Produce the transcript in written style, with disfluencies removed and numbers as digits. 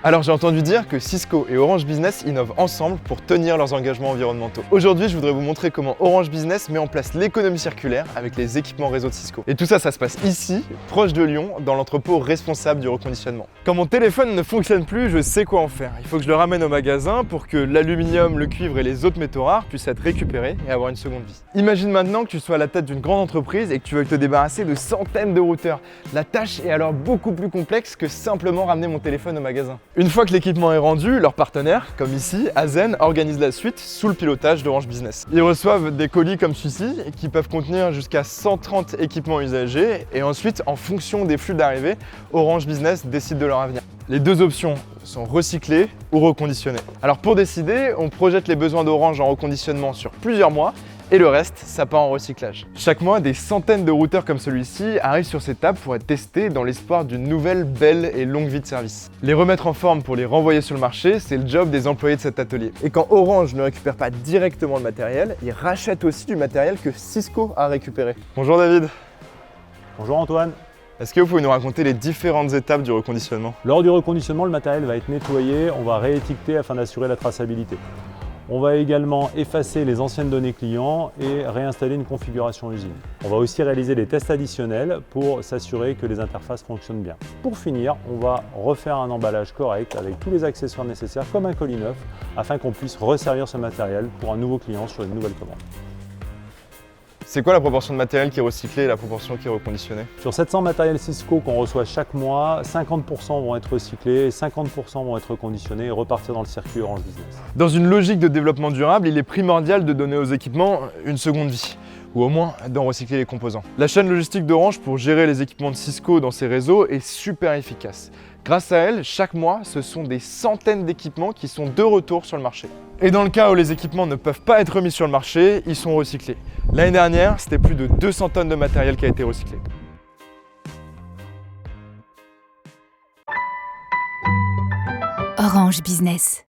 Alors j'ai entendu dire que Cisco et Orange Business innovent ensemble pour tenir leurs engagements environnementaux. Aujourd'hui, je voudrais vous montrer comment Orange Business met en place l'économie circulaire avec les équipements réseau de Cisco. Et tout ça, ça se passe ici, proche de Lyon, dans l'entrepôt responsable du reconditionnement. Quand mon téléphone ne fonctionne plus, je sais quoi en faire. Il faut que je le ramène au magasin pour que l'aluminium, le cuivre et les autres métaux rares puissent être récupérés et avoir une seconde vie. Imagine maintenant que tu sois à la tête d'une grande entreprise et que tu veuilles te débarrasser de centaines de routeurs. La tâche est alors beaucoup plus complexe que simplement ramener mon téléphone au magasin. Une fois que l'équipement est rendu, leurs partenaires, comme ici, Azen, organisent la suite sous le pilotage d'Orange Business. Ils reçoivent des colis comme celui-ci qui peuvent contenir jusqu'à 130 équipements usagés et ensuite, en fonction des flux d'arrivée, Orange Business décide de leur avenir. Les deux options sont recycler ou reconditionner. Alors pour décider, on projette les besoins d'Orange en reconditionnement sur plusieurs mois et le reste, ça part en recyclage. Chaque mois, des centaines de routeurs comme celui-ci arrivent sur ces tables pour être testés dans l'espoir d'une nouvelle, belle et longue vie de service. Les remettre en forme pour les renvoyer sur le marché, c'est le job des employés de cet atelier. Et quand Orange ne récupère pas directement le matériel, ils rachètent aussi du matériel que Cisco a récupéré. Bonjour David. Bonjour Antoine. Est-ce que vous pouvez nous raconter les différentes étapes du reconditionnement? Lors du reconditionnement, le matériel va être nettoyé, on va réétiqueter afin d'assurer la traçabilité. On va également effacer les anciennes données clients et réinstaller une configuration usine. On va aussi réaliser des tests additionnels pour s'assurer que les interfaces fonctionnent bien. Pour finir, on va refaire un emballage correct avec tous les accessoires nécessaires comme un colis neuf afin qu'on puisse resservir ce matériel pour un nouveau client sur une nouvelle commande. C'est quoi la proportion de matériel qui est recyclé et la proportion qui est reconditionnée? Sur 700 matériels Cisco qu'on reçoit chaque mois, 50% vont être recyclés et 50% vont être reconditionnés et repartir dans le circuit Orange Business. Dans une logique de développement durable, il est primordial de donner aux équipements une seconde vie, ou au moins d'en recycler les composants. La chaîne logistique d'Orange pour gérer les équipements de Cisco dans ses réseaux est super efficace. Grâce à elle, chaque mois, ce sont des centaines d'équipements qui sont de retour sur le marché. Et dans le cas où les équipements ne peuvent pas être remis sur le marché, ils sont recyclés. L'année dernière, c'était plus de 200 tonnes de matériel qui a été recyclé. Orange Business.